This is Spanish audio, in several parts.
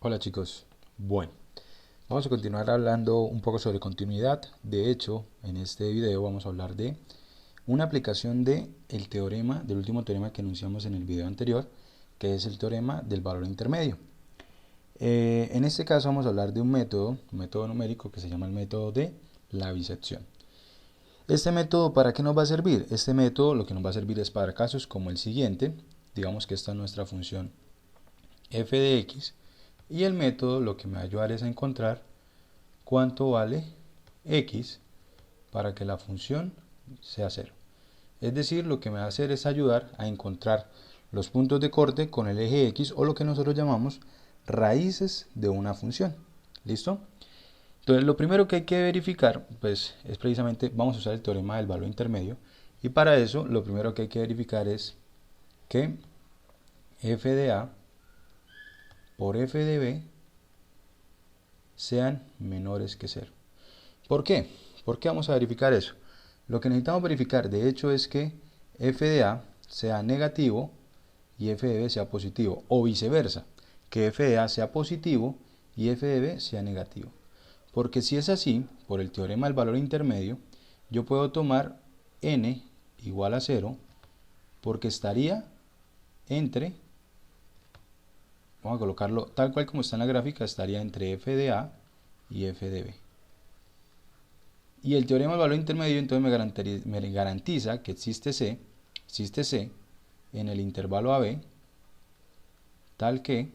Hola chicos, bueno, vamos a continuar hablando un poco sobre continuidad. De hecho, en este video vamos a hablar de una aplicación del teorema, del último teorema que enunciamos en el video anterior, que es el teorema del valor intermedio. En este caso vamos a hablar de un método numérico que se llama el método de la bisección. Este método, ¿para qué nos va a servir? Este método lo que nos va a servir es para casos como el siguiente. Digamos que esta es nuestra función f de x. Y el método lo que me va a ayudar es a encontrar cuánto vale x para que la función sea 0. Es decir, lo que me va a hacer es ayudar a encontrar los puntos de corte con el eje x, o lo que nosotros llamamos raíces de una función. ¿Listo? Entonces lo primero que hay que verificar pues es precisamente, vamos a usar el teorema del valor intermedio, y para eso lo primero que hay que verificar es que f de a por f de b sean menores que 0. ¿Por qué? ¿Por qué vamos a verificar eso? Lo que necesitamos verificar de hecho es que f de a sea negativo y f de b sea positivo, o viceversa, que f de a sea positivo y f de b sea negativo. Porque si es así, por el teorema del valor intermedio, yo puedo tomar n igual a 0 porque estaría entre, vamos a colocarlo tal cual como está en la gráfica, estaría entre f de a y f de b. Y el teorema del valor intermedio entonces me garantiza que existe C en el intervalo AB, tal que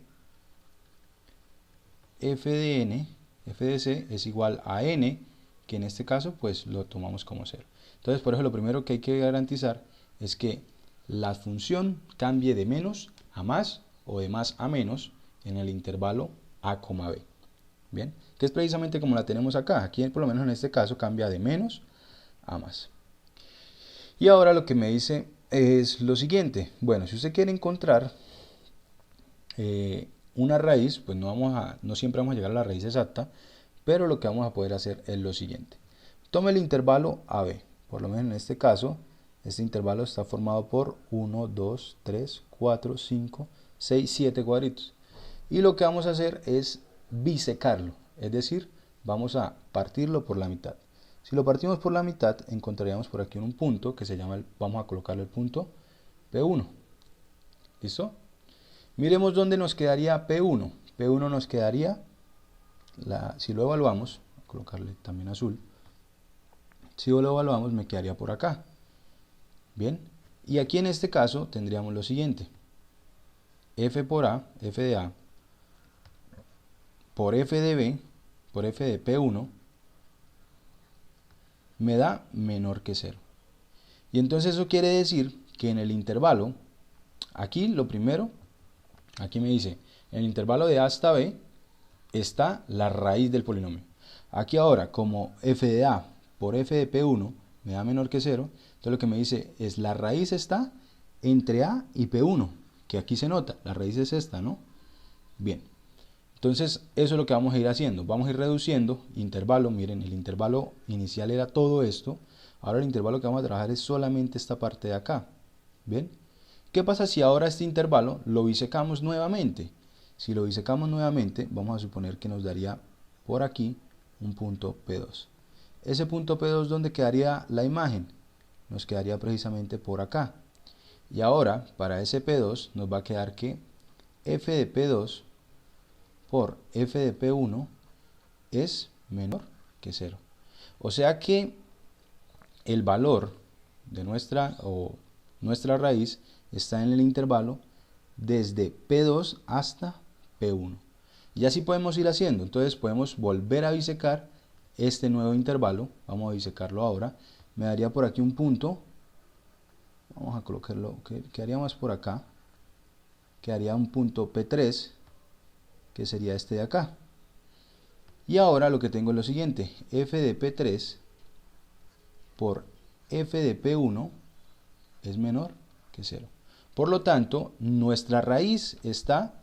f de n, f de c es igual a n, que en este caso pues lo tomamos como 0. Entonces por eso lo primero que hay que garantizar es que la función cambie de menos a más o de más a menos en el intervalo a, b. Bien, que es precisamente como la tenemos acá. Aquí por lo menos en este caso cambia de menos a más. Y ahora lo que me dice es lo siguiente. Bueno, si usted quiere encontrar una raíz, pues no siempre vamos a llegar a la raíz exacta, pero lo que vamos a poder hacer es lo siguiente. Tome el intervalo AB. Por lo menos en este caso, este intervalo está formado por 1, 2, 3, 4, 5, 6, 7 cuadritos. Y lo que vamos a hacer es bisecarlo, es decir, vamos a partirlo por la mitad. Si lo partimos por la mitad, encontraríamos por aquí un punto que se llama, vamos a colocarle el punto P1. ¿Listo? Miremos dónde nos quedaría P1. P1 nos quedaría, si lo evaluamos, voy a colocarle también azul, si lo evaluamos me quedaría por acá. Bien, y aquí en este caso tendríamos lo siguiente. F por A, F de A, por f de b, por f de P1, me da menor que 0. Y entonces eso quiere decir que en el intervalo, aquí lo primero, aquí me dice, en el intervalo de A hasta B está la raíz del polinomio. Aquí ahora, como f de A por f de P1 me da menor que 0, entonces lo que me dice es la raíz está entre A y P1, que aquí se nota, la raíz es esta, ¿no? Bien. Entonces, eso es lo que vamos a ir haciendo. Vamos a ir reduciendo intervalo. Miren, el intervalo inicial era todo esto. Ahora el intervalo que vamos a trabajar es solamente esta parte de acá. ¿Bien? ¿Qué pasa si ahora este intervalo lo bisecamos nuevamente? Si lo bisecamos nuevamente, vamos a suponer que nos daría por aquí un punto P2. Ese punto P2, ¿dónde quedaría la imagen? Nos quedaría precisamente por acá. Y ahora, para ese P2, nos va a quedar que f de P2 por f de P1 es menor que 0. O sea que el valor de nuestra raíz está en el intervalo desde P2 hasta P1. Y así podemos ir haciendo. Entonces podemos volver a bisecar este nuevo intervalo. Vamos a bisecarlo ahora. Me daría por aquí un punto. Vamos a colocarlo. ¿Qué haría más por acá? Quedaría un punto P3, que sería este de acá. Y ahora lo que tengo es lo siguiente, f de P3 por f de P1 es menor que 0. Por lo tanto, nuestra raíz está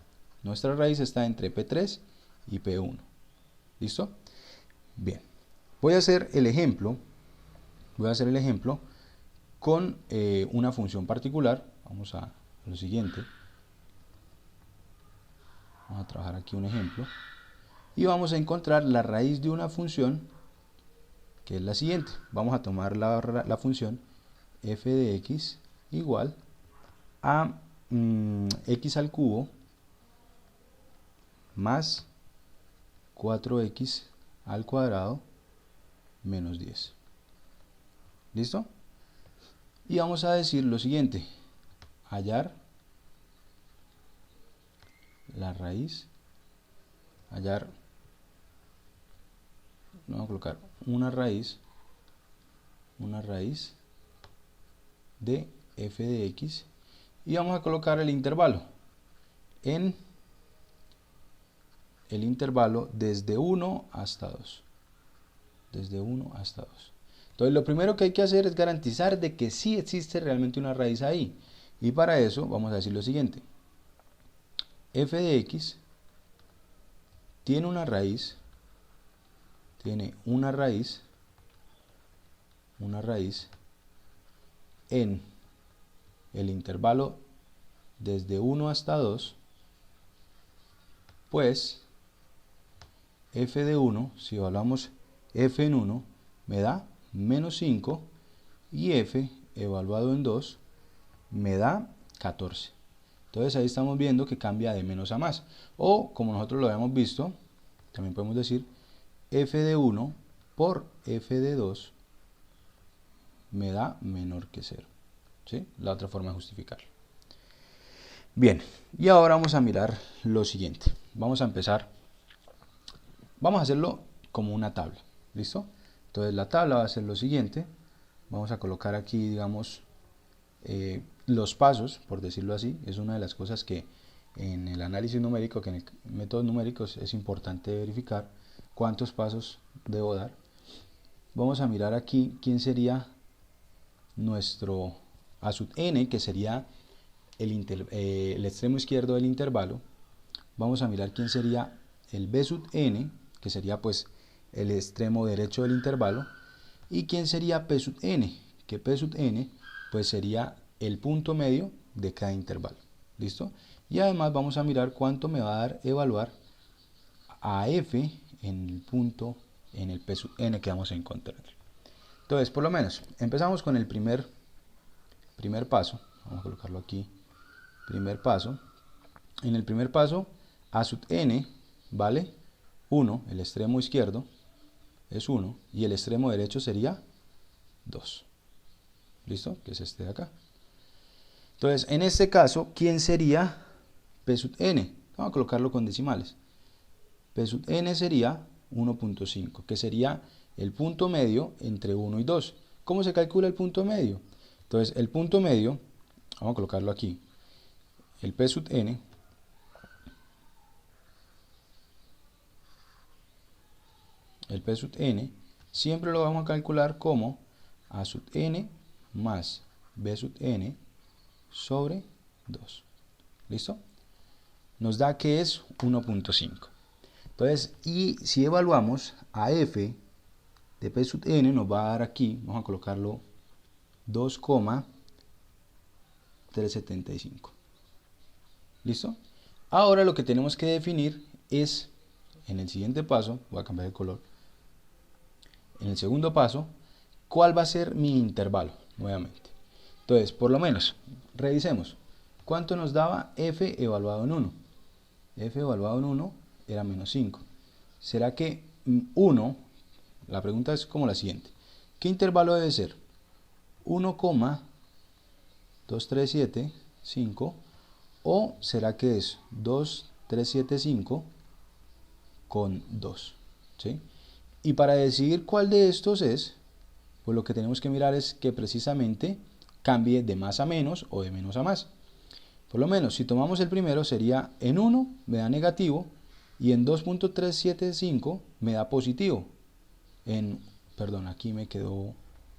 entre P3 y P1. ¿Listo? Bien. Voy a hacer el ejemplo con una función particular. Vamos a lo siguiente. Vamos a trabajar aquí un ejemplo. Y vamos a encontrar la raíz de una función que es la siguiente. Vamos a tomar la función f de x igual a x al cubo más 4x al cuadrado menos 10. ¿Listo? Y vamos a decir lo siguiente: hallar la raíz, vamos a colocar una raíz de f de x, y vamos a colocar el intervalo en el intervalo desde 1 hasta 2. Desde 1 hasta 2. Entonces lo primero que hay que hacer es garantizar de que sí existe realmente una raíz ahí. Y para eso vamos a decir lo siguiente: f de x tiene una raíz en el intervalo desde 1 hasta 2, pues f de 1, si evaluamos f en 1, me da menos 5, y f evaluado en 2 me da 14. Entonces ahí estamos viendo que cambia de menos a más. O, como nosotros lo habíamos visto, también podemos decir f de 1 por f de 2 me da menor que 0. ¿Sí? La otra forma de justificarlo. Bien, y ahora vamos a mirar lo siguiente. Vamos a empezar, vamos a hacerlo como una tabla. ¿Listo? Entonces la tabla va a ser lo siguiente. Vamos a colocar aquí, digamos, los pasos, por decirlo así. Es una de las cosas que en el análisis numérico, que en el método numérico es importante verificar cuántos pasos debo dar. Vamos a mirar aquí quién sería nuestro a sub n, que sería el extremo izquierdo del intervalo. Vamos a mirar quién sería el b sub n, que sería pues el extremo derecho del intervalo, y quién sería p sub n, que p sub n pues sería el punto medio de cada intervalo. ¿Listo? Y además vamos a mirar cuánto me va a dar evaluar a f en el punto, en el p sub n que vamos a encontrar. Entonces, por lo menos, empezamos con el primer paso. Vamos a colocarlo aquí. Primer paso. En el primer paso, a sub n vale 1, el extremo izquierdo es 1, y el extremo derecho sería 2. ¿Listo? Que es este de acá. Entonces, en este caso, ¿quién sería p sub n? Vamos a colocarlo con decimales. P sub n sería 1.5, que sería el punto medio entre 1 y 2. ¿Cómo se calcula el punto medio? Entonces, el punto medio, vamos a colocarlo aquí, el P sub n, siempre lo vamos a calcular como a sub n más b sub n sobre 2. ¿Listo? Nos da que es 1.5. Entonces, y si evaluamos a f de p sub n, nos va a dar aquí, vamos a colocarlo 2,375. ¿Listo? Ahora lo que tenemos que definir es, en el siguiente paso, voy a cambiar el color, en el segundo paso, ¿cuál va a ser mi intervalo? Nuevamente. Entonces, por lo menos, revisemos. ¿Cuánto nos daba f evaluado en 1? F evaluado en 1 era menos 5. ¿Será que 1, la pregunta es como la siguiente: ¿qué intervalo debe ser? 1,2375, o será que es 2,375 con 2, ¿sí? Y para decidir cuál de estos es, pues lo que tenemos que mirar es que precisamente cambie de más a menos o de menos a más. Por lo menos, si tomamos el primero, sería en 1 me da negativo y en 2.375 me da positivo. Perdón, aquí me quedó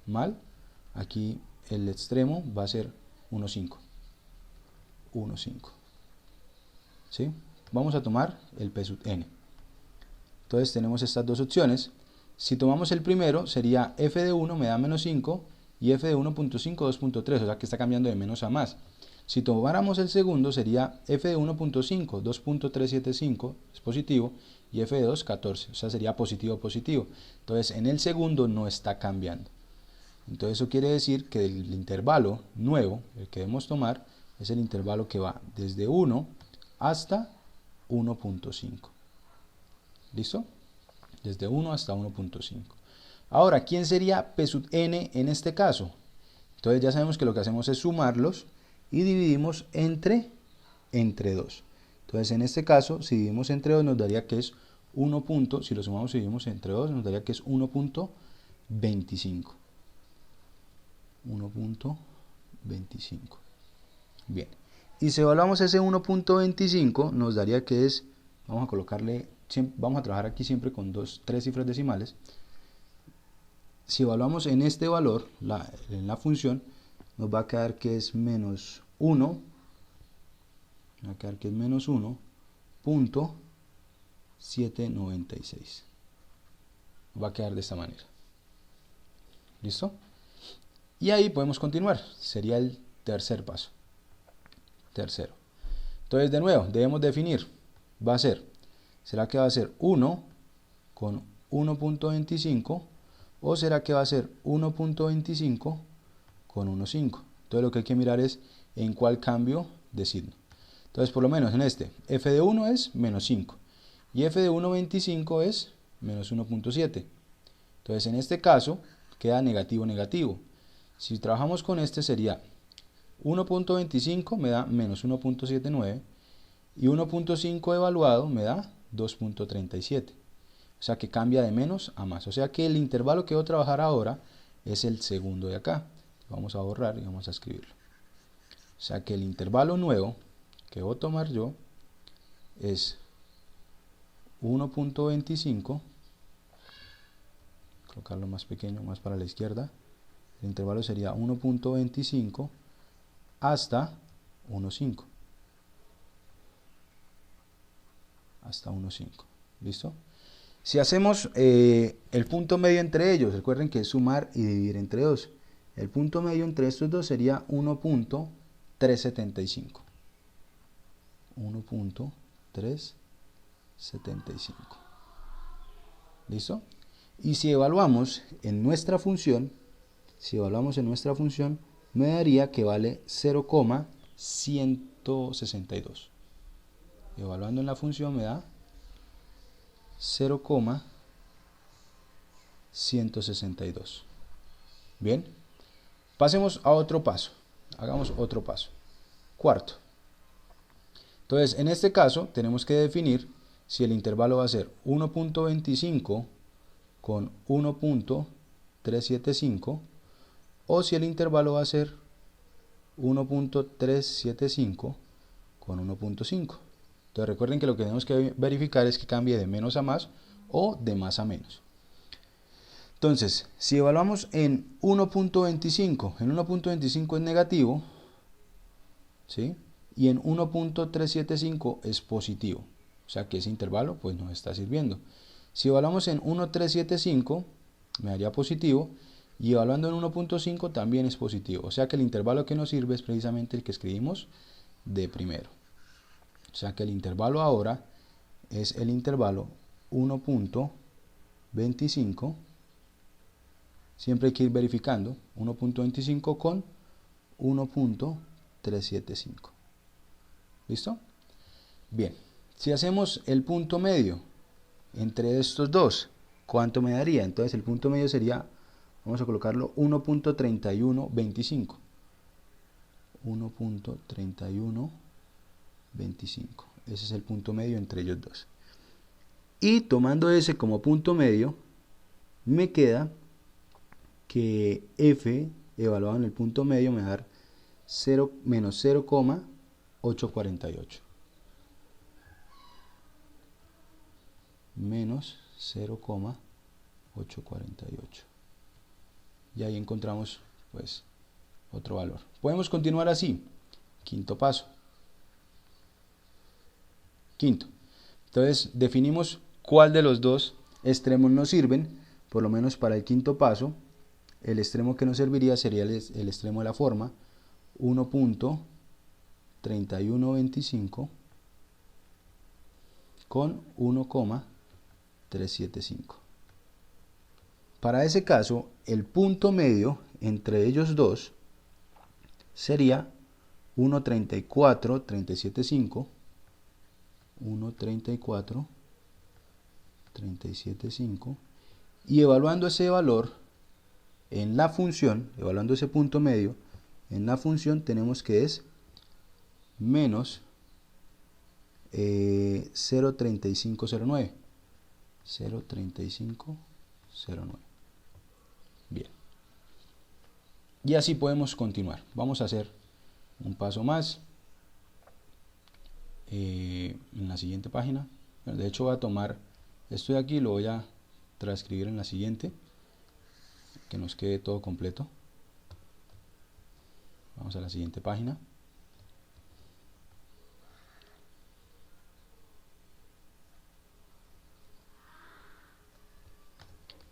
mal. Aquí el extremo va a ser 1,5. 1,5. ¿Sí? Vamos a tomar el P sub n. Entonces tenemos estas dos opciones. Si tomamos el primero, sería f de 1 me da menos 5 y f de 1.5 2.3, o sea que está cambiando de menos a más. Si tomáramos el segundo sería f de 1.5, 2.375 es positivo, y f de 2, 14, o sea sería positivo, positivo. Entonces en el segundo no está cambiando. Entonces eso quiere decir que el intervalo nuevo, el que debemos tomar, es el intervalo que va desde 1 hasta 1.5. ¿Listo? Desde 1 hasta 1.5. Ahora, ¿quién sería P sub n en este caso? Entonces ya sabemos que lo que hacemos es sumarlos y dividimos entre 2. Entonces en este caso, si dividimos entre 2 nos daría que es 1. Si lo sumamos y dividimos entre 2 nos daría que es 1.25. 1.25. Bien. Y si evaluamos ese 1.25 nos daría que es, vamos a colocarle, vamos a trabajar aquí siempre con 3 cifras decimales. Si evaluamos en este valor, en la función, nos va a quedar que es menos 1, va a quedar que es menos 1.796. Va a quedar de esta manera. ¿Listo? Y ahí podemos continuar. Sería el tercer paso. Tercero. Entonces, de nuevo, debemos definir. ¿Será que va a ser 1 con 1.25? ¿O será que va a ser 1.25 con 1.5? Entonces lo que hay que mirar es en cuál cambio de signo. Entonces por lo menos en este, f de 1 es menos 5 y f de 1.25 es menos 1.7. Entonces en este caso queda negativo, negativo. Si trabajamos con este sería 1.25 me da menos 1.79 y 1.5 evaluado me da 2.37. O sea que cambia de menos a más. O sea que el intervalo que voy a trabajar ahora es el segundo de acá. Vamos a borrar y vamos a escribirlo. O sea que el intervalo nuevo que voy a tomar yo es 1.25. Colocarlo más pequeño, más para la izquierda. El intervalo sería 1.25 hasta 1.5. Hasta 1.5. ¿Listo? Si hacemos el punto medio entre ellos, recuerden que es sumar y dividir entre 2. El punto medio entre estos dos sería 1.375. 1.375. ¿Listo? Y si evaluamos en nuestra función, me daría que vale 0,162. Evaluando en la función me da 0,162. Bien, pasemos a otro paso. Hagamos otro paso. Cuarto. Entonces, en este caso, tenemos que definir si el intervalo va a ser 1.25 con 1.375 o si el intervalo va a ser 1.375 con 1.5. Entonces recuerden que lo que tenemos que verificar es que cambie de menos a más o de más a menos. Entonces, si evaluamos en 1.25, en 1.25 es negativo, ¿sí? Y en 1.375 es positivo. O sea que ese intervalo pues nos está sirviendo. Si evaluamos en 1.375 me daría positivo y evaluando en 1.5 también es positivo. O sea que el intervalo que nos sirve es precisamente el que escribimos de primero. O sea que el intervalo ahora es el intervalo 1.25. Siempre hay que ir verificando 1.25 con 1.375. ¿Listo? Bien, si hacemos el punto medio entre estos dos, ¿cuánto me daría? Entonces el punto medio sería, vamos a colocarlo 1.3125. 1.3125. Ese es el punto medio entre ellos dos. Y tomando ese como punto medio, me queda que f evaluado en el punto medio me va a dar menos 0,848. Menos 0,848. Y ahí encontramos pues otro valor. Podemos continuar así. Quinto paso. Quinto. Entonces definimos cuál de los dos extremos nos sirven, por lo menos para el quinto paso. El extremo que nos serviría sería el extremo de la forma 1.3125 3125 con 1,375. Para ese caso, el punto medio entre ellos dos sería 1,34,375, 1,34,375, y evaluando ese valor en la función, evaluando ese punto medio en la función, tenemos que es menos 0,3509. 0,3509. Bien. Y así podemos continuar. Vamos a hacer un paso más en la siguiente página. De hecho, voy a tomar esto de aquí y lo voy a transcribir en la siguiente, que nos quede todo completo. Vamos a la siguiente página.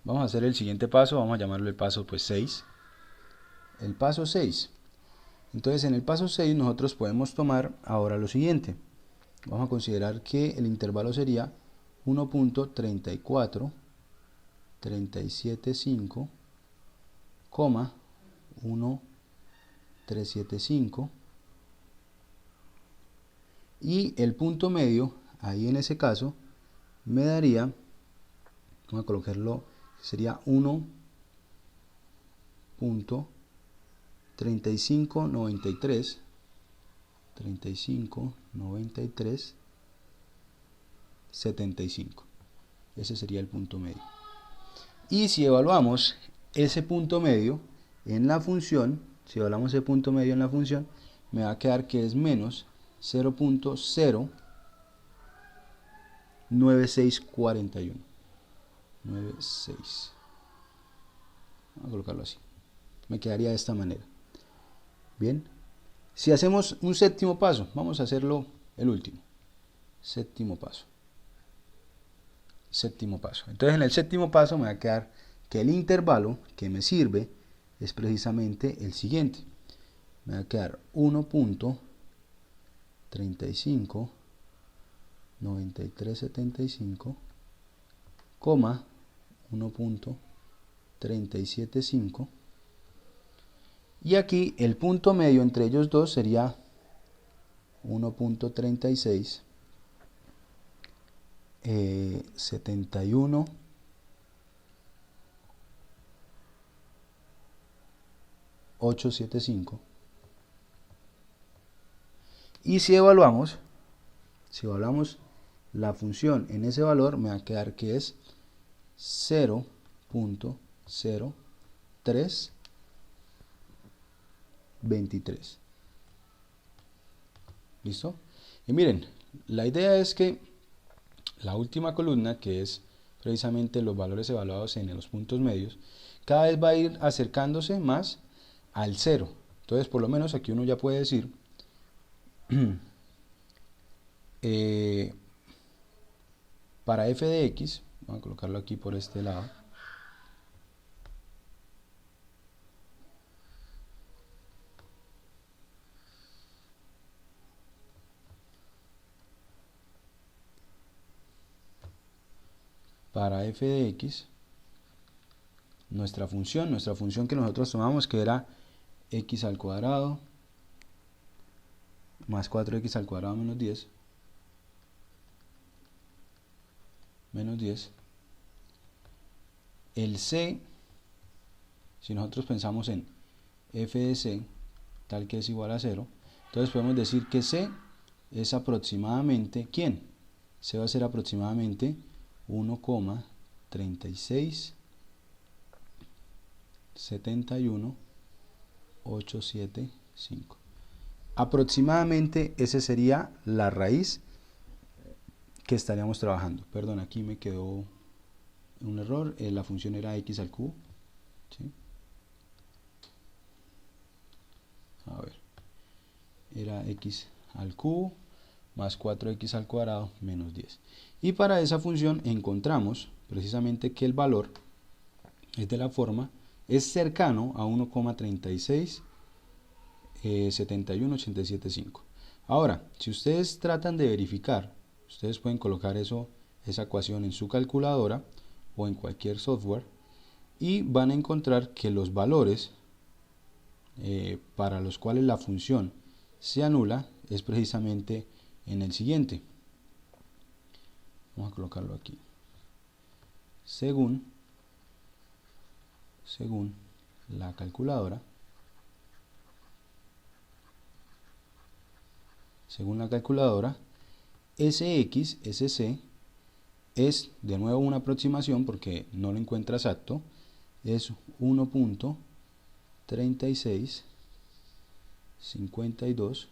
Vamos a hacer el siguiente paso, vamos a llamarlo el paso 6. El paso 6. Entonces en el paso 6 nosotros podemos tomar ahora lo siguiente. Vamos a considerar que el intervalo sería 1,34375, 1,375, y el punto medio ahí en ese caso me daría, vamos a colocarlo, sería 1,3593, 75. Ese sería el punto medio. Y si evaluamos ese punto medio en la función, si evaluamos ese punto medio en la función, me va a quedar que es menos 0,09641. 96. Vamos a colocarlo así. Me quedaría de esta manera. Bien. Si hacemos un séptimo paso, vamos a hacerlo el último. Séptimo paso. Séptimo paso. Entonces en el séptimo paso me va a quedar que el intervalo que me sirve es precisamente el siguiente. Me va a quedar 1,359375, 1,375, y aquí el punto medio entre ellos dos sería 1,36, 71, 875. Y si evaluamos la función en ese valor, me va a quedar que es 0,0323. ¿Listo? Y miren, la idea es que la última columna, que es precisamente los valores evaluados en los puntos medios, cada vez va a ir acercándose más al 0. Entonces, por lo menos aquí uno ya puede decir para f de x, vamos a colocarlo aquí por este lado, para f de x, nuestra función que nosotros tomamos, que era x al cuadrado más 4x al cuadrado menos 10, el c, si nosotros pensamos en f de c tal que es igual a 0, entonces podemos decir que c es aproximadamente, ¿quién? C va a ser aproximadamente 1,3671875. Aproximadamente ese sería la raíz que estaríamos trabajando. Perdón, aquí me quedó un error. La función era x al cubo. ¿Sí? A ver. Era x al cubo más 4x al cuadrado menos 10. Y para esa función encontramos precisamente que el valor es de la forma, es cercano a 1,3671875. Ahora, si ustedes tratan de verificar, ustedes pueden colocar esa ecuación en su calculadora o en cualquier software y van a encontrar que los valores para los cuales la función se anula es precisamente en el siguiente. Vamos a colocarlo aquí. Según la calculadora, Sx, Sc es de nuevo una aproximación porque no lo encuentra exacto, es 1.3652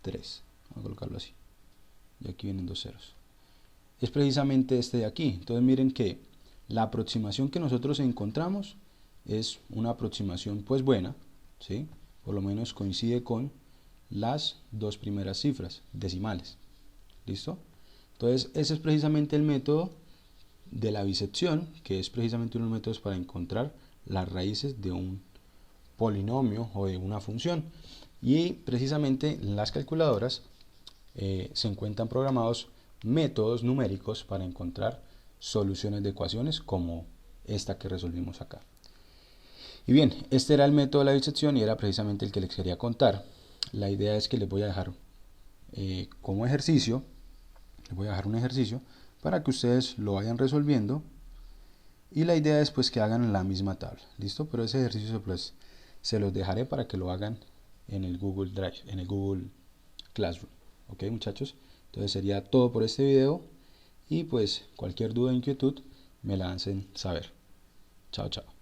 3. Vamos a colocarlo así. Y aquí vienen dos ceros. Es precisamente este de aquí. Entonces miren que la aproximación que nosotros encontramos es una aproximación pues buena, ¿sí? Por lo menos coincide con las dos primeras cifras decimales. ¿Listo? Entonces ese es precisamente el método de la bisección, que es precisamente uno de los métodos para encontrar las raíces de un polinomio o de una función. Y precisamente en las calculadoras se encuentran programados métodos numéricos para encontrar soluciones de ecuaciones como esta que resolvimos acá. Y bien, este era el método de la bisección y era precisamente el que les quería contar. La idea es que les voy a dejar como ejercicio, les voy a dejar un ejercicio para que ustedes lo vayan resolviendo y la idea es pues que hagan la misma tabla, ¿listo? Pero ese ejercicio pues se los dejaré para que lo hagan en el Google Drive, en el Google Classroom. Ok, muchachos, entonces sería todo por este video y pues cualquier duda o inquietud me la hacen saber. Chao, chao.